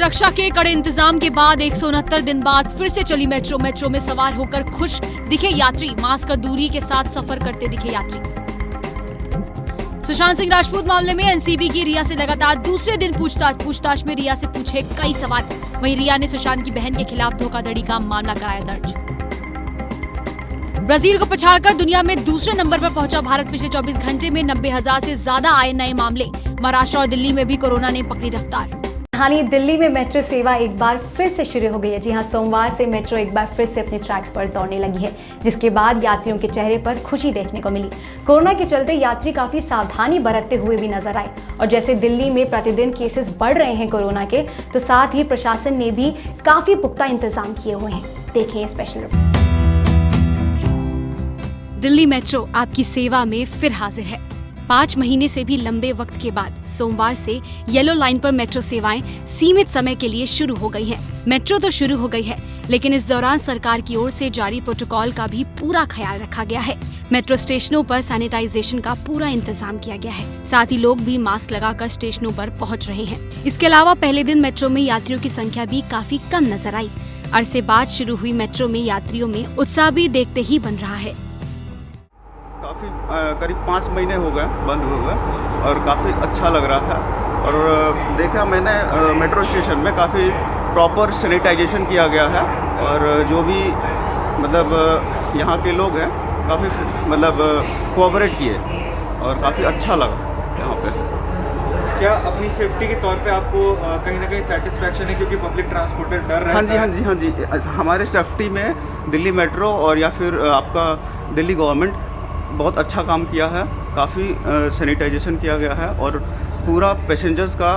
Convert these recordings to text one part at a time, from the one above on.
सुरक्षा के कड़े इंतजाम के बाद 169 दिन बाद फिर से चली मेट्रो। मेट्रो में सवार होकर खुश दिखे यात्री, मास्क और दूरी के साथ सफर करते दिखे यात्री। सुशांत सिंह राजपूत मामले में एनसीबी की रिया से लगातार दूसरे दिन पूछताछ में रिया से पूछे कई सवाल। वहीं रिया ने सुशांत की बहन के खिलाफ धोखाधड़ी का मामला कराया दर्ज। ब्राजील को पछाड़कर दुनिया में दूसरे नंबर पर पहुंचा भारत। पिछले 24 घंटे में 90,000 से ज्यादा आए नए मामले। महाराष्ट्र और दिल्ली में भी कोरोना ने पकड़ी रफ्तार। हालांकि दिल्ली में मेट्रो सेवा एक बार फिर से शुरू हो गई है। जी हां, सोमवार से मेट्रो एक बार फिर से अपने ट्रैक्स पर दौड़ने लगी है, जिसके बाद यात्रियों के चेहरे पर खुशी देखने को मिली। कोरोना के चलते यात्री काफी सावधानी बरतते हुए भी नजर आए। और जैसे दिल्ली में प्रतिदिन केसेस बढ़ रहे हैं कोरोना के, तो साथ ही प्रशासन ने भी काफी पुख्ता इंतजाम किए हुए हैं। देखें ये स्पेशल रिपोर्ट। दिल्ली मेट्रो आपकी सेवा में फिर हाजिर है। 5 महीने से भी लंबे वक्त के बाद सोमवार से येलो लाइन पर मेट्रो सेवाएं सीमित समय के लिए शुरू हो गई हैं। मेट्रो तो शुरू हो गई है, लेकिन इस दौरान सरकार की ओर से जारी प्रोटोकॉल का भी पूरा ख्याल रखा गया है। मेट्रो स्टेशनों पर सैनिटाइजेशन का पूरा इंतजाम किया गया है। साथ ही लोग भी मास्क लगाकर स्टेशनों पर पहुंच रहे हैं। इसके अलावा पहले दिन मेट्रो में यात्रियों की संख्या भी काफी कम नजर आई। अरसे बाद शुरू हुई मेट्रो में यात्रियों में उत्साह भी देखते ही बन रहा है। काफ़ी करीब 5 महीने हो गए बंद हुए और काफ़ी अच्छा लग रहा है। और देखा मैंने मेट्रो स्टेशन में काफ़ी प्रॉपर सैनिटाइजेशन किया गया है। और जो भी मतलब यहाँ के लोग हैं काफ़ी मतलब कोऑपरेट किए और काफ़ी अच्छा लगा यहाँ पे। क्या अपनी सेफ्टी के तौर पे आपको कहीं ना कहीं सेटिस्फैक्शन है, क्योंकि पब्लिक ट्रांसपोर्टर डर रहा है? हाँ जी। हमारे सेफ्टी में दिल्ली मेट्रो और या फिर आपका दिल्ली गवर्नमेंट बहुत अच्छा काम किया है। काफ़ी सैनिटाइजेशन किया गया है और पूरा पैसेंजर्स का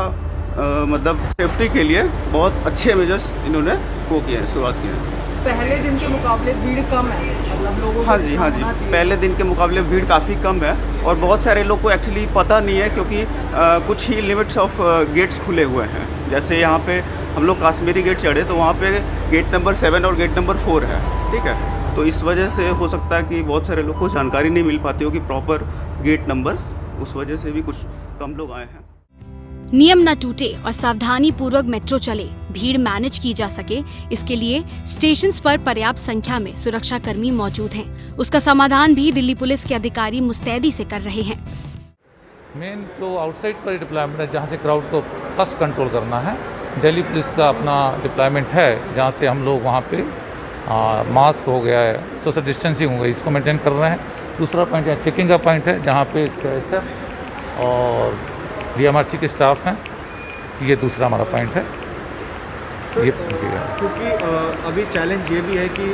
मतलब सेफ्टी के लिए बहुत अच्छे मेजर्स इन्होंने वो किए हैं, शुरुआत की है। पहले दिन के मुकाबले भीड़ कम है, मतलब लोगों हाँ जी। पहले दिन के मुकाबले भीड़ काफ़ी कम है और बहुत सारे लोग को एक्चुअली पता नहीं है, क्योंकि कुछ ही लिमिट्स ऑफ गेट्स खुले हुए हैं। जैसे यहाँ पे हम लोग काश्मीरी गेट चढ़े तो वहाँ पे गेट नंबर 7 और गेट नंबर 4 है, ठीक है। तो इस वजह से हो सकता है कि बहुत सारे लोग को जानकारी नहीं मिल पाती हो कि प्रॉपर गेट नंबर्स, उस वजह से भी कुछ कम लोग आए हैं। नियम न टूटे और सावधानी पूर्वक मेट्रो चले, भीड़ मैनेज की जा सके, इसके लिए स्टेशंस पर पर्याप्त संख्या में सुरक्षा कर्मी मौजूद हैं। उसका समाधान भी दिल्ली पुलिस के अधिकारी मुस्तैदी से कर रहे हैं। मेन जो आउटसाइड पर डिप्लॉयमेंट है, जहाँ से क्राउड को फर्स्ट कंट्रोल करना है, दिल्ली पुलिस का अपना डिप्लॉयमेंट है, जहाँ से हम लोग वहाँ पे मास्क हो गया है, सोशल डिस्टेंसिंग हो गई, इसको मेंटेन कर रहे हैं। दूसरा पॉइंट है चेकिंग का पॉइंट है, जहाँ पे CISF और DMRC के स्टाफ हैं। ये दूसरा हमारा पॉइंट है। ये क्योंकि अभी चैलेंज ये भी है कि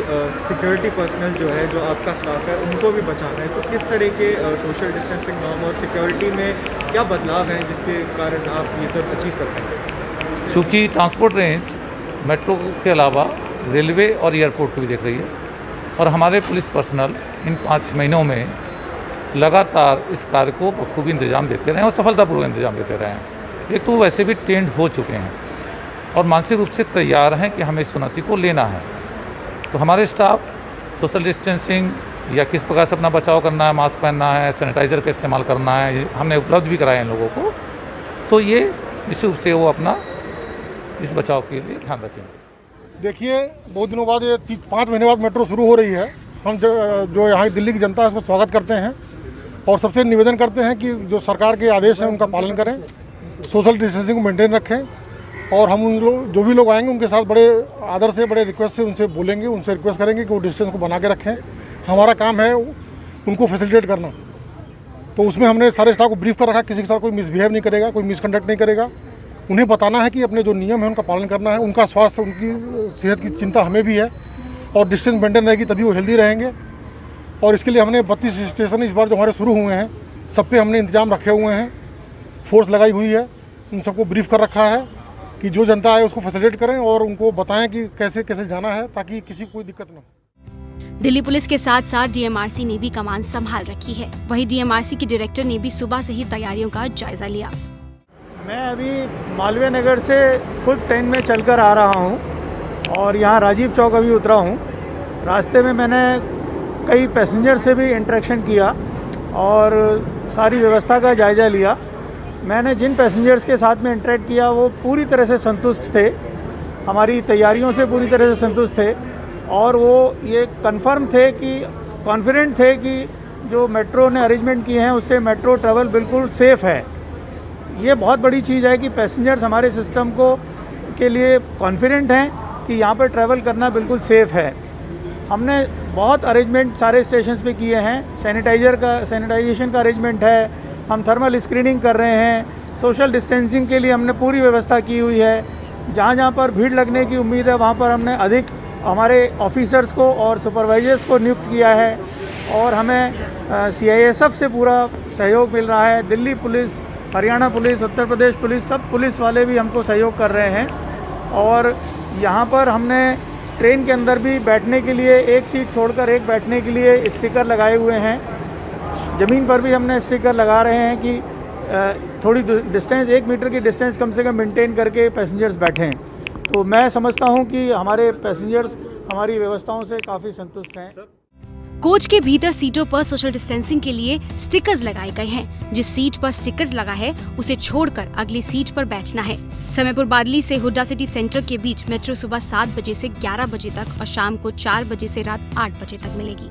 सिक्योरिटी पर्सनल जो है, जो आपका स्टाफ है, उनको भी बचाना है। तो किस तरह के सोशल डिस्टेंसिंग नॉर्म और सिक्योरिटी में क्या बदलाव हैं जिसके कारण आप ये सब अचीव कर पाएंगे? चूँकि ट्रांसपोर्ट रेंज मेट्रो के अलावा रेलवे और एयरपोर्ट को भी देख रही है और हमारे पुलिस पर्सनल इन 5 महीनों में लगातार इस कार्य को बखूबी इंतजाम देते रहे हैं और सफलतापूर्वक इंतजाम देते रहे हैं। एक तो वैसे भी ट्रेंड हो चुके हैं और मानसिक रूप से तैयार हैं कि हमें इस चुनौती को लेना है। तो हमारे स्टाफ सोशल डिस्टेंसिंग या किस प्रकार से अपना बचाव करना है, मास्क पहनना है, सैनिटाइज़र का इस्तेमाल करना है, ये हमने उपलब्ध भी कराए हैं लोगों को। तो ये निश्चित रूप से वो अपना इस बचाव के लिए ध्यान रखेंगे। देखिए, बहुत दिनों बाद ये 5 महीने बाद मेट्रो शुरू हो रही है। हम जो यहाँ दिल्ली की जनता है उसको स्वागत करते हैं और सबसे निवेदन करते हैं कि जो सरकार के आदेश हैं उनका पालन करें, सोशल डिस्टेंसिंग को मेंटेन रखें। और हम उन लोग जो भी लोग आएंगे उनके साथ बड़े आदर से, बड़े रिक्वेस्ट से उनसे बोलेंगे, उनसे रिक्वेस्ट करेंगे कि वो डिस्टेंस को बना के रखें। हमारा काम है उनको फैसिलिटेट करना। तो उसमें हमने सारे स्टाफ को ब्रीफ कर रखा, किसी के साथ कोई मिसबिहेव नहीं करेगा, कोई मिसकंडक्ट नहीं करेगा। उन्हें बताना है कि अपने जो नियम है उनका पालन करना है। उनका स्वास्थ्य, उनकी सेहत की चिंता हमें भी है और डिस्टेंस मेंटेन रहेगी तभी वो हेल्दी रहेंगे। और इसके लिए हमने 32 स्टेशन इस बार जो हमारे शुरू हुए हैं, सब पे हमने इंतजाम रखे हुए हैं, फोर्स लगाई हुई है। उन सबको ब्रीफ कर रखा है कि जो जनता आए उसको फैसिलिटेट करें और उनको बताएं कि कैसे कैसे जाना है, ताकि किसी को कोई दिक्कत न हो। दिल्ली पुलिस के साथ साथ DMRC ने भी कमान संभाल रखी है। वहीं DMRC के डायरेक्टर ने भी सुबह से ही तैयारियों का जायजा लिया। मैं अभी मालवीय नगर से खुद ट्रेन में चलकर आ रहा हूं और यहाँ राजीव चौक अभी उतरा हूं। रास्ते में मैंने कई पैसेंजर से भी इंटरेक्शन किया और सारी व्यवस्था का जायज़ा लिया। मैंने जिन पैसेंजर्स के साथ में इंटरेक्ट किया वो पूरी तरह से संतुष्ट थे हमारी तैयारियों से पूरी तरह से संतुष्ट थे और वो ये कॉन्फिडेंट थे कि जो मेट्रो ने अरेंजमेंट किए हैं उससे मेट्रो ट्रैवल बिल्कुल सेफ़ है। ये बहुत बड़ी चीज़ है कि पैसेंजर्स हमारे सिस्टम के लिए कॉन्फिडेंट हैं कि यहाँ पर ट्रैवल करना बिल्कुल सेफ़ है। हमने बहुत अरेंजमेंट सारे स्टेशंस पे किए हैं। सैनिटाइजेशन का अरेंजमेंट है, हम थर्मल स्क्रीनिंग कर रहे हैं, सोशल डिस्टेंसिंग के लिए हमने पूरी व्यवस्था की हुई है। जहाँ जहाँ पर भीड़ लगने की उम्मीद है वहाँ पर हमने अधिक हमारे ऑफिसर्स को और सुपरवाइजर्स को नियुक्त किया है और हमें CISF से पूरा सहयोग मिल रहा है। Delhi police, Haryana police, Uttar Pradesh police, सब पुलिस वाले भी हमको सहयोग कर रहे हैं। और यहाँ पर हमने ट्रेन के अंदर भी बैठने के लिए एक सीट छोड़कर एक बैठने के लिए स्टिकर लगाए हुए हैं। ज़मीन पर भी हमने स्टिकर लगा रहे हैं कि थोड़ी डिस्टेंस 1 मीटर की डिस्टेंस कम से कम मेंटेन करके पैसेंजर्स बैठें। तो मैं समझता हूं कि हमारे पैसेंजर्स हमारी व्यवस्थाओं से काफ़ी संतुष्ट हैं। कोच के भीतर सीटों पर सोशल डिस्टेंसिंग के लिए स्टिकर्स लगाए गए हैं। जिस सीट पर स्टिकर लगा है उसे छोड़कर अगली सीट पर बैठना है। समयपुर बादली से हुड्डा सिटी सेंटर के बीच मेट्रो सुबह 7 बजे से 11 बजे तक और शाम को 4 बजे से रात 8 बजे तक मिलेगी।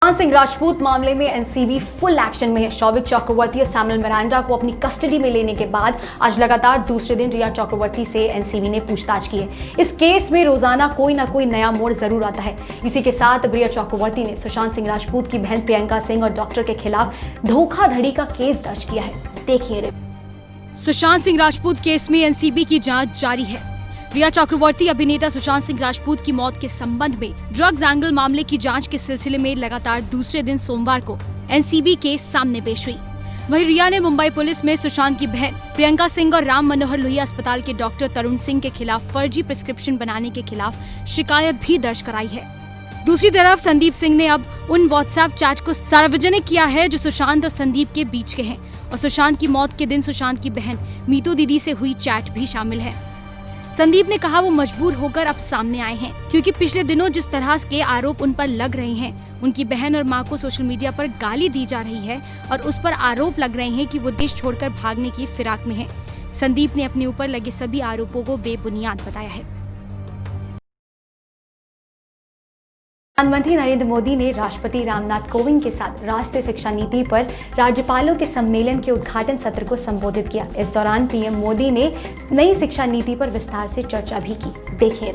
सुशांत सिंह राजपूत मामले में एनसीबी फुल एक्शन में है। शौविक चक्रवर्ती और सैमुअल मिरांडा को अपनी कस्टडी में लेने के बाद आज लगातार दूसरे दिन रिया चक्रवर्ती से एनसीबी ने पूछताछ की है। इस केस में रोजाना कोई ना कोई नया मोड़ जरूर आता है। इसी के साथ रिया चक्रवर्ती ने सुशांत सिंह राजपूत की बहन प्रियंका सिंह और डॉक्टर के खिलाफ धोखाधड़ी का केस दर्ज किया है। देखिए, सुशांत सिंह राजपूत केस में एनसीबी की जांच जारी है। रिया चक्रवर्ती अभिनेता सुशांत सिंह राजपूत की मौत के संबंध में ड्रग्स एंगल मामले की जांच के सिलसिले में लगातार दूसरे दिन सोमवार को एनसीबी के सामने पेश हुई। वहीं रिया ने मुंबई पुलिस में सुशांत की बहन प्रियंका सिंह और राम मनोहर लोहिया अस्पताल के डॉक्टर तरुण सिंह के खिलाफ फर्जी प्रिस्क्रिप्शन बनाने के खिलाफ शिकायत भी दर्ज कराई है। दूसरी तरफ संदीप सिंह ने अब उन व्हाट्सएप चैट को सार्वजनिक किया है जो सुशांत और संदीप के बीच के हैं और सुशांत की मौत के दिन सुशांत की बहन मीतू दीदी से हुई चैट भी शामिल है। संदीप ने कहा वो मजबूर होकर अब सामने आए हैं क्योंकि पिछले दिनों जिस तरह के आरोप उन पर लग रहे हैं, उनकी बहन और मां को सोशल मीडिया पर गाली दी जा रही है और उस पर आरोप लग रहे हैं कि वो देश छोड़कर भागने की फिराक में है। संदीप ने अपने ऊपर लगे सभी आरोपों को बेबुनियाद बताया है। प्रधानमंत्री नरेंद्र मोदी ने राष्ट्रपति रामनाथ कोविंद के साथ राष्ट्रीय शिक्षा नीति पर राज्यपालों के सम्मेलन के उद्घाटन सत्र को संबोधित किया। इस दौरान पीएम मोदी ने नई शिक्षा नीति पर विस्तार से चर्चा भी की। देखिए,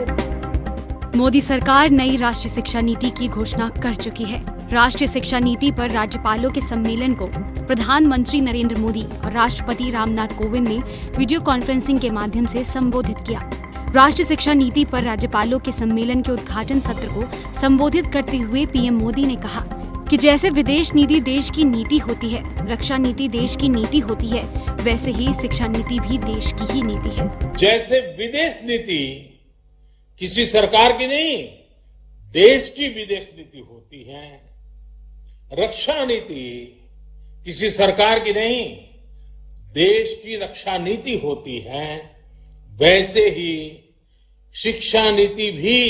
मोदी सरकार नई राष्ट्रीय शिक्षा नीति की घोषणा कर चुकी है। राष्ट्रीय शिक्षा नीति पर राज्यपालों के सम्मेलन को प्रधानमंत्री नरेंद्र मोदी और राष्ट्रपति रामनाथ कोविंद ने वीडियो कॉन्फ्रेंसिंग के माध्यम से संबोधित किया। राष्ट्रीय शिक्षा नीति पर राज्यपालों के सम्मेलन के उद्घाटन सत्र को संबोधित करते हुए पीएम मोदी ने कहा कि जैसे विदेश नीति देश की नीति होती है, रक्षा नीति देश की नीति होती है, वैसे ही शिक्षा नीति भी देश की ही नीति है। जैसे विदेश नीति किसी सरकार की नहीं, देश की विदेश नीति होती है, रक्षा नीति किसी सरकार की नहीं, देश की रक्षा नीति होती है, वैसे ही शिक्षा नीति भी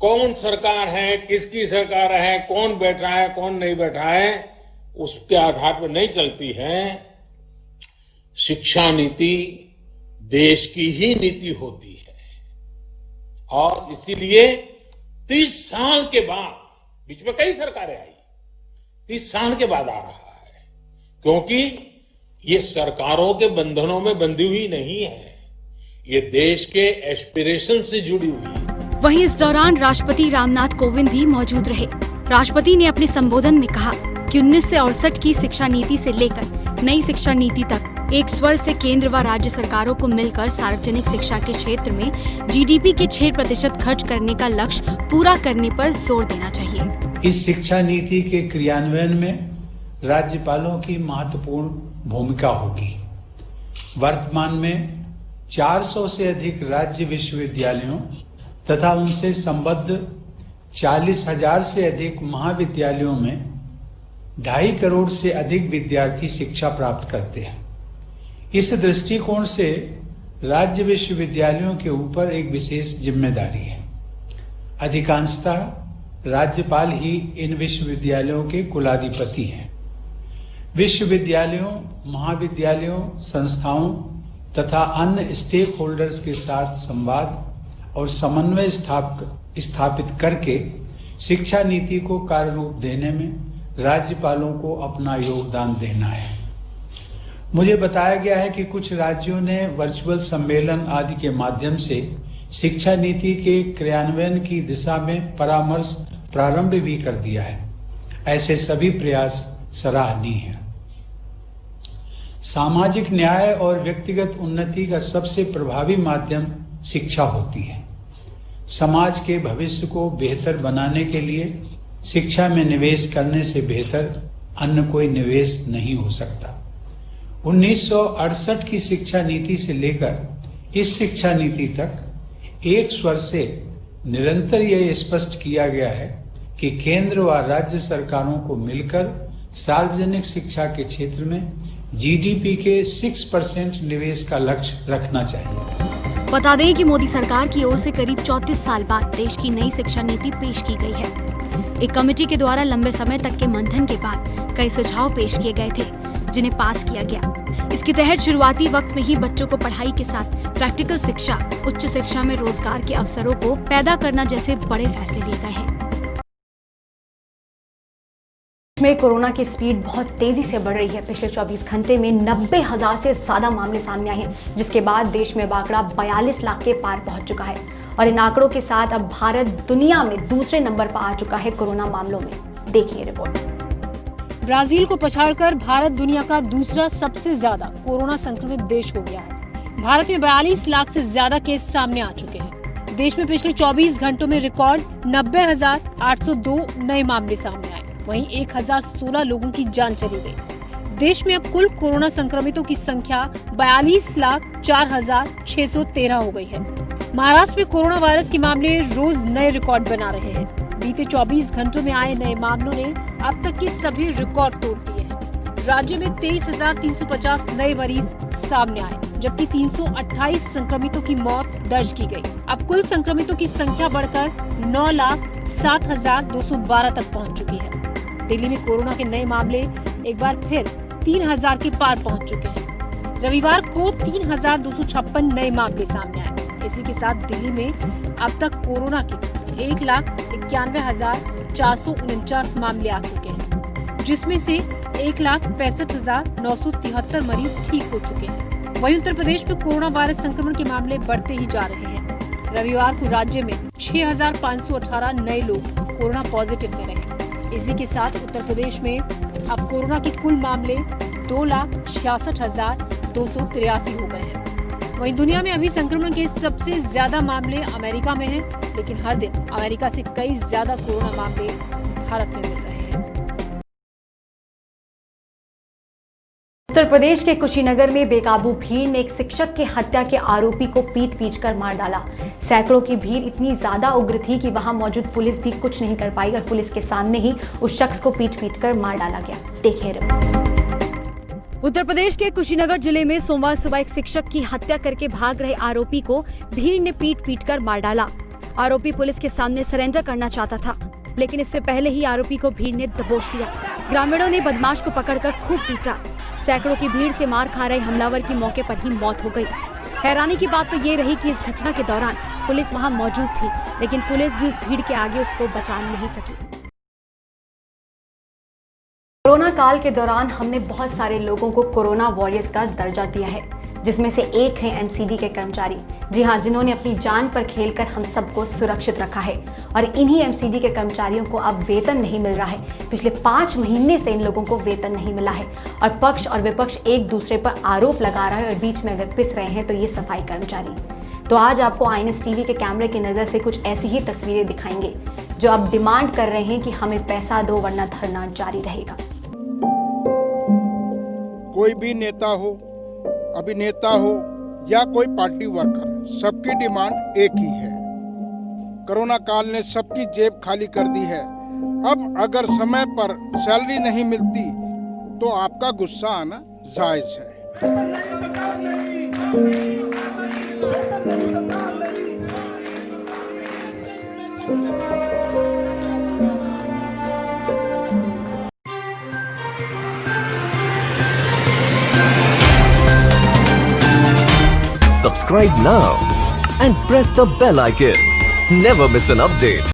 कौन सरकार है, किसकी सरकार है, कौन बैठा है, कौन नहीं बैठा है, उसके आधार पर नहीं चलती है। शिक्षा नीति देश की ही नीति होती है और इसीलिए 30 साल के बाद, बीच में कई सरकारें आई, 30 साल के बाद आ रहा है क्योंकि ये सरकारों के बंधनों में बंधी हुई नहीं है, ये देश के एस्पिरेशन से जुड़ी हुई है। वहीं इस दौरान राष्ट्रपति रामनाथ कोविंद भी मौजूद रहे। राष्ट्रपति ने अपने संबोधन में कहा कि 1968 की शिक्षा नीति से लेकर नई शिक्षा नीति तक एक स्वर से केंद्र व राज्य सरकारों को मिलकर सार्वजनिक शिक्षा के क्षेत्र में जीडीपी के 6% खर्च करने का लक्ष्य पूरा करने पर जोर देना चाहिए। इस शिक्षा नीति के क्रियान्वयन में राज्यपालों की महत्वपूर्ण भूमिका होगी। वर्तमान में 400 से अधिक राज्य विश्वविद्यालयों तथा उनसे संबद्ध 40,000 से अधिक महाविद्यालयों में 2.5 करोड़ से अधिक विद्यार्थी शिक्षा प्राप्त करते हैं। इस दृष्टिकोण से राज्य विश्वविद्यालयों के ऊपर एक विशेष जिम्मेदारी है। अधिकांशतः राज्यपाल ही इन विश्वविद्यालयों के कुलाधिपति हैं। विश्वविद्यालयों, महाविद्यालयों, संस्थाओं तथा अन्य स्टेक होल्डर्स के साथ संवाद और समन्वय स्थापित करके शिक्षा नीति को कार्य रूप देने में राज्यपालों को अपना योगदान देना है। मुझे बताया गया है कि कुछ राज्यों ने वर्चुअल सम्मेलन आदि के माध्यम से शिक्षा नीति के क्रियान्वयन की दिशा में परामर्श प्रारंभ भी कर दिया है। ऐसे सभी प्रयास सराहनीय हैं। सामाजिक न्याय और व्यक्तिगत उन्नति का सबसे प्रभावी माध्यम शिक्षा होती है। समाज के भविष्य को बेहतर बनाने के लिए शिक्षा में निवेश करने से बेहतर अन्य कोई निवेश नहीं हो सकता। 1968 की शिक्षा नीति से लेकर इस शिक्षा नीति तक एक स्वर से निरंतर यह स्पष्ट किया गया है कि केंद्र व राज्य सरकारों को मिलकर सार्वजनिक शिक्षा के क्षेत्र में जीडीपी के 6% निवेश का लक्ष्य रखना चाहिए। बता दें कि मोदी सरकार की ओर से करीब 34 साल बाद देश की नई शिक्षा नीति पेश की गई है। एक कमेटी के द्वारा लंबे समय तक के मंथन के बाद कई सुझाव पेश किए गए थे, जिन्हें पास किया गया। इसके तहत शुरुआती वक्त में ही बच्चों को पढ़ाई के साथ प्रैक्टिकल शिक्षा, उच्च शिक्षा में रोजगार के अवसरों को पैदा करना जैसे बड़े फैसले लिए गए हैं। में कोरोना की स्पीड बहुत तेजी से बढ़ रही है। पिछले 24 घंटे में 90,000 से ज्यादा मामले सामने आए हैं, जिसके बाद देश में आंकड़ा 42 लाख के पार पहुंच चुका है और इन आंकड़ों के साथ अब भारत दुनिया में दूसरे नंबर पर आ चुका है कोरोना मामलों में। देखिए रिपोर्ट। ब्राजील को पछाड़कर भारत दुनिया का दूसरा सबसे ज्यादा कोरोना संक्रमित देश हो गया है। भारत में 42 लाख से ज्यादा केस सामने आ चुके हैं। देश में पिछले 24 घंटों में रिकॉर्ड 90,802 नए मामले सामने आए। वहीं 1,016 लोगों की जान चली गई। देश में अब कुल कोरोना संक्रमितों की संख्या 42,04,613 हो गई है। महाराष्ट्र में कोरोना वायरस के मामले रोज नए रिकॉर्ड बना रहे हैं। बीते 24 घंटों में आए नए मामलों ने अब तक के सभी रिकॉर्ड तोड़ दिए हैं। राज्य में 23,350 नए मरीज सामने आए, जबकि 328 संक्रमितों की मौत दर्ज की गई। अब कुल संक्रमितों की संख्या बढ़कर 9,07,212 तक पहुंच चुकी है। दिल्ली में कोरोना के नए मामले एक बार फिर 3,000 के पार पहुंच चुके हैं। रविवार को 3,256 नए मामले सामने आए। इसी के साथ दिल्ली में अब तक कोरोना के 1,91,449 मामले आ चुके हैं, जिसमें से 1,65,973 मरीज ठीक हो चुके हैं। वहीं उत्तर प्रदेश में कोरोना वायरस संक्रमण के मामले बढ़ते ही जा रहे हैं। रविवार को राज्य में 6,518 नए लोग कोरोना पॉजिटिव में रहे। इसी के साथ उत्तर प्रदेश में अब कोरोना के कुल मामले 2,66,283 हो गए हैं। वहीं दुनिया में अभी संक्रमण के सबसे ज्यादा मामले अमेरिका में हैं, लेकिन हर दिन अमेरिका से कई ज्यादा कोरोना मामले भारत में मिल रहे हैं। उत्तर प्रदेश के कुशीनगर में बेकाबू भीड़ ने एक शिक्षक की हत्या के आरोपी को पीट कर मार डाला। सैकड़ों की भीड़ इतनी ज्यादा उग्र थी कि वहां मौजूद पुलिस भी कुछ नहीं कर पाई और पुलिस के सामने ही उस शख्स को पीट कर मार डाला गया। देखिए रिपोर्ट। उत्तर प्रदेश के कुशीनगर जिले में सोमवार सुबह एक शिक्षक की हत्या करके भाग रहे आरोपी को भीड़ ने पीट कर मार डाला। आरोपी पुलिस के सामने सरेंडर करना चाहता था, लेकिन इससे पहले ही आरोपी को भीड़ ने दबोच लिया। ग्रामीणों ने बदमाश को पकड़कर खूब पीटा। सैकड़ों की भीड़ से मार खा रहे हमलावर की मौके पर ही मौत हो गई। हैरानी की बात तो ये रही कि इस घटना के दौरान पुलिस वहां मौजूद थी, लेकिन पुलिस भी उस भीड़ के आगे उसको बचा नहीं सकी। कोरोना काल के दौरान हमने बहुत सारे लोगों को कोरोना वॉरियर्स का दर्जा दिया है, जिसमें से एक है एमसीडी के कर्मचारी। जी हाँ, जिन्होंने अपनी जान पर खेलकर हम सबको सुरक्षित रखा है। और इन्हीं एमसीडी के कर्मचारियों को अब वेतन नहीं मिल रहा है। पिछले 5 महीने से इन लोगों को वेतन नहीं मिला है और पक्ष और विपक्ष एक दूसरे पर आरोप लगा रहा है और बीच में अगर पिस रहे हैं तो ये सफाई कर्मचारी। तो आज आपको आईएनएस टीवी के कैमरे की नज़र से कुछ ऐसी ही तस्वीरें दिखाएंगे जो अब डिमांड कर रहे हैं कि हमें पैसा दो वरना धरना जारी रहेगा। कोई भी नेता हो, अभिनेता हो या कोई पार्टी वर्कर, सबकी डिमांड एक ही है। कोरोना काल ने सबकी जेब खाली कर दी है। अब अगर समय पर सैलरी नहीं मिलती तो आपका गुस्सा आना जायज है। Subscribe now and press the bell icon. Never miss an update.